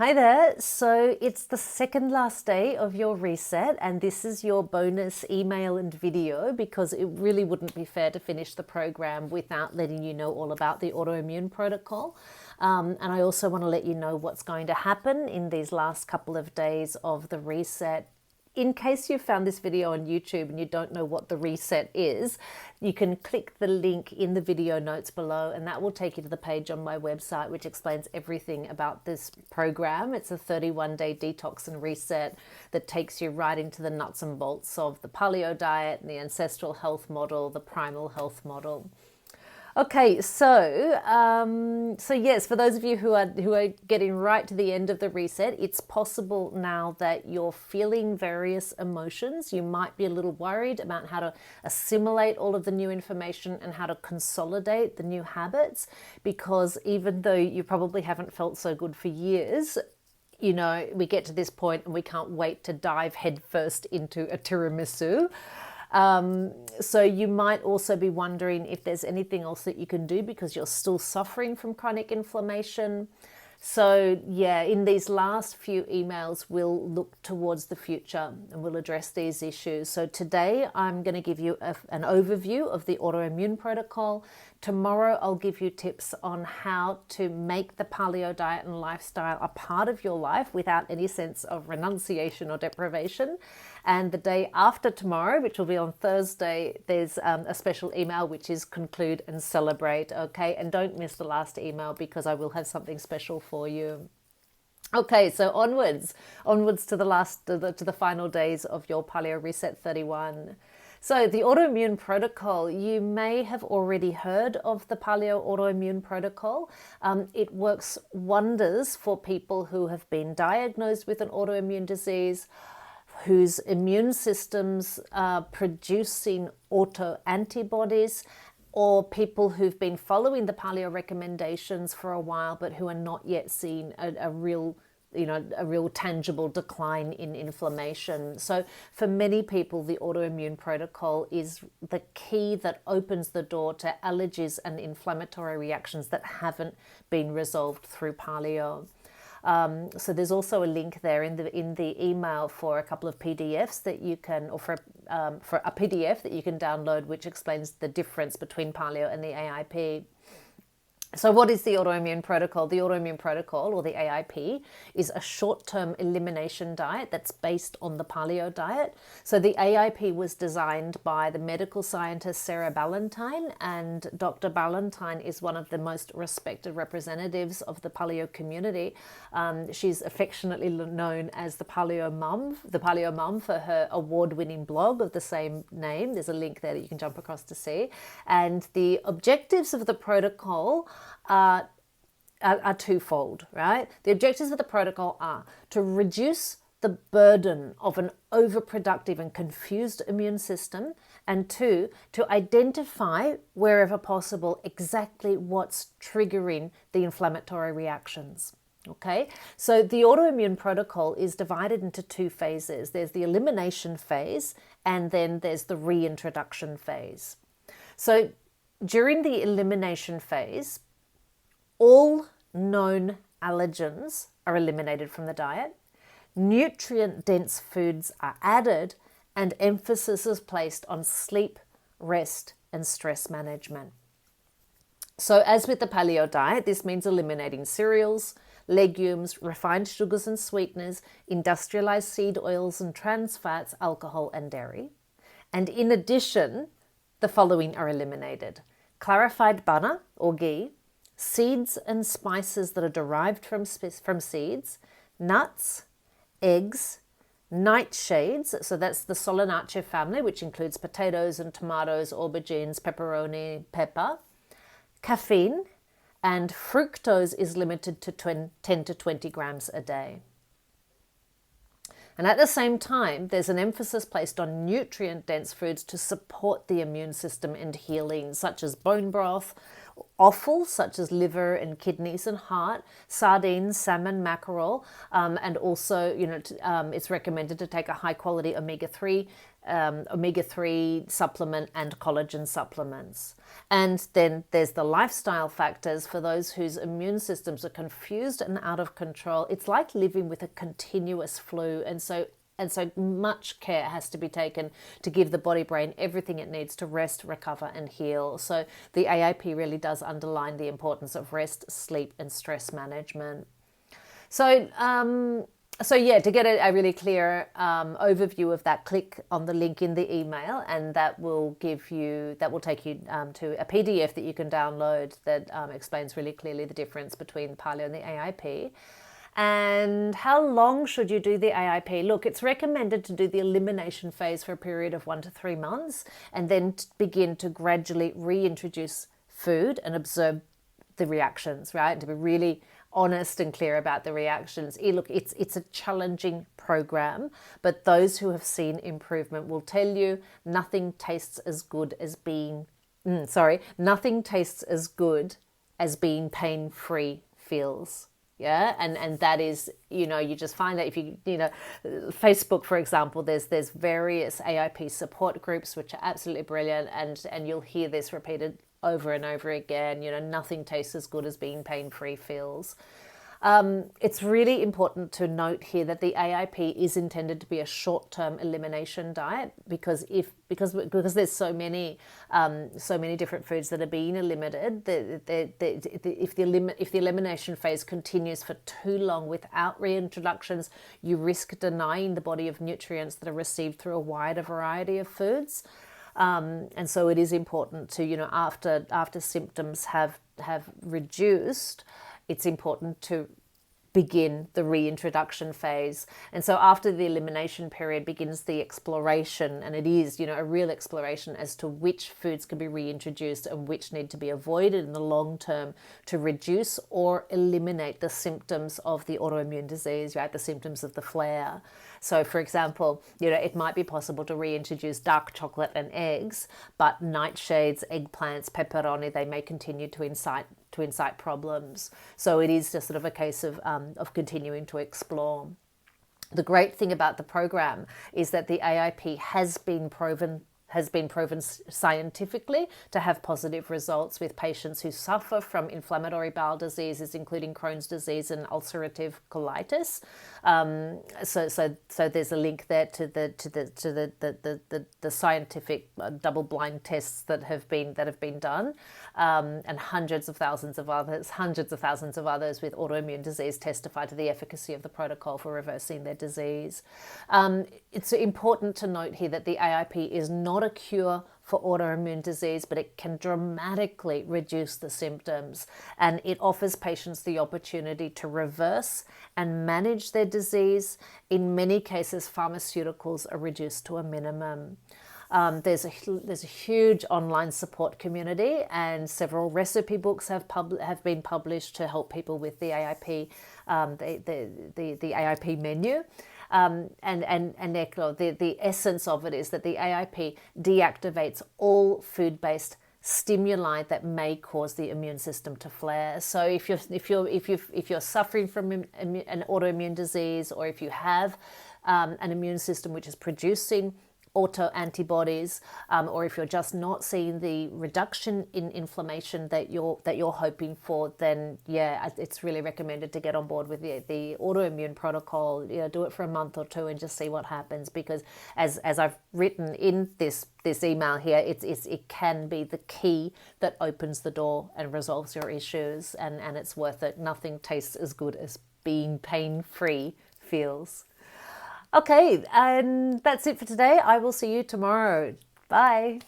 Hi there. So it's the second last day of your reset, and this is your bonus email and video because it really wouldn't be fair to finish the program without letting you know all about the autoimmune protocol. And I also want to let you know what's going to happen in these last couple of days of the reset. In case you found this video on YouTube and you don't know what the reset is, you can click the link in the video notes below and that will take you to the page on my website which explains everything about this program. It's a 31-day detox and reset that takes you right into the nuts and bolts of the Paleo diet and the ancestral health model, the primal health model. Okay, so yes, for those of you who are getting right to the end of the reset, it's possible now that you're feeling various emotions. You might be a little worried about how to assimilate all of the new information and how to consolidate the new habits, because even though you probably haven't felt so good for years, you know, we get to this point and we can't wait to dive headfirst into a tiramisu. So you might also be wondering if there's anything else that you can do because you're still suffering from chronic inflammation. So yeah, in these last few emails, we'll look towards the future and we'll address these issues. So today I'm going to give you an overview of the autoimmune protocol. Tomorrow I'll give you tips on how to make the paleo diet and lifestyle a part of your life without any sense of renunciation or deprivation. And the day after tomorrow, which will be on Thursday, there's a special email which is conclude and celebrate, okay? And don't miss the last email because I will have something special for you. Okay, so onwards to the final days of your Paleo Reset 31. So the autoimmune protocol, you may have already heard of the Paleo autoimmune protocol. It works wonders for people who have been diagnosed with an autoimmune disease, whose immune systems are producing autoantibodies, or people who've been following the paleo recommendations for a while but who are not yet seeing a real tangible decline in inflammation. So for many people, the autoimmune protocol is the key that opens the door to allergies and inflammatory reactions that haven't been resolved through paleo. So there's also a link there in the email for a couple of PDFs that you can, or for a PDF that you can download, which explains the difference between paleo and the AIP. So what is the autoimmune protocol? The autoimmune protocol, or the AIP, is a short-term elimination diet that's based on the paleo diet. So the AIP was designed by the medical scientist Sarah Ballantyne, and Dr. Ballantyne is one of the most respected representatives of the paleo community. She's affectionately known as the Paleo Mum for her award-winning blog of the same name. There's a link there that you can jump across to see. And the objectives of the protocol are twofold, right? The objectives of the protocol are to reduce the burden of an overproductive and confused immune system, and two, to identify, wherever possible, exactly what's triggering the inflammatory reactions. Okay, so the autoimmune protocol is divided into two phases. There's the elimination phase, and then there's the reintroduction phase. So during the elimination phase, all known allergens are eliminated from the diet, nutrient-dense foods are added, and emphasis is placed on sleep, rest, and stress management. So as with the paleo diet, this means eliminating cereals, legumes, refined sugars and sweeteners, industrialized seed oils and trans fats, alcohol, and dairy. And in addition, the following are eliminated: clarified butter or ghee, seeds and spices that are derived from seeds, nuts, eggs, nightshades, so that's the Solanaceae family, which includes potatoes and tomatoes, aubergines, pepperoni, pepper, caffeine, and fructose is limited to 10 to 20 grams a day. And at the same time, there's an emphasis placed on nutrient-dense foods to support the immune system and healing, such as bone broth, offal, such as liver and kidneys and heart, sardines, salmon, mackerel, and also, it's recommended to take a high-quality omega-3 omega-3 supplement and collagen supplements. And then there's the lifestyle factors for those whose immune systems are confused and out of control. It's like living with a continuous flu. And so much care has to be taken to give the body brain everything it needs to rest, recover, and heal. So the AIP really does underline the importance of rest, sleep, and stress management. So yeah, to get a really clear overview of that, click on the link in the email, and that will take you to a PDF that you can download that explains really clearly the difference between Paleo and the AIP. And how long should you do the AIP? Look, it's recommended to do the elimination phase for a period of 1 to 3 months, and then begin to gradually reintroduce food and observe the reactions, right? And to be really honest and clear about the reactions. Look, it's a challenging program, but those who have seen improvement will tell you nothing tastes as good as being pain-free feels. Yeah, and that is, you just find that if Facebook, for example, there's various AIP support groups which are absolutely brilliant, and you'll hear this repeated over and over again. Nothing tastes as good as being pain-free feels. It's really important to note here that the AIP is intended to be a short-term elimination diet because there's so many different foods that are being eliminated. If the elimination phase continues for too long without reintroductions, you risk denying the body of nutrients that are received through a wider variety of foods. And so it is important to, after symptoms have reduced, it's important to begin the reintroduction phase. And so after the elimination period begins the exploration, and it is, a real exploration as to which foods can be reintroduced and which need to be avoided in the long term to reduce or eliminate the symptoms of the autoimmune disease, right? The symptoms of the flare. So for example, it might be possible to reintroduce dark chocolate and eggs, but nightshades, eggplants, pepperoni, they may continue to incite problems. So it is just sort of a case of continuing to explore. The great thing about the program is that the AIP has been proven scientifically to have positive results with patients who suffer from inflammatory bowel diseases, including Crohn's disease and ulcerative colitis. So there's a link there to the scientific double-blind tests that have been done, and hundreds of thousands of others with autoimmune disease testify to the efficacy of the protocol for reversing their disease. It's important to note here that the AIP is not a cure for autoimmune disease, but it can dramatically reduce the symptoms, and it offers patients the opportunity to reverse and manage their disease. In many cases, pharmaceuticals are reduced to a minimum. There's a huge online support community, and several recipe books have been published to help people with the AIP, the AIP menu. And the essence of it is that the AIP deactivates all food-based stimuli that may cause the immune system to flare. So if you're suffering from an autoimmune disease, or if you have an immune system which is producing autoantibodies, or if you're just not seeing the reduction in inflammation that you're hoping for, then yeah, it's really recommended to get on board with the autoimmune protocol. Do it for a month or two and just see what happens, because as I've written in this email here, it can be the key that opens the door and resolves your issues, and it's worth it. Nothing tastes as good as being pain-free feels. Okay, and that's it for today. I will see you tomorrow. Bye.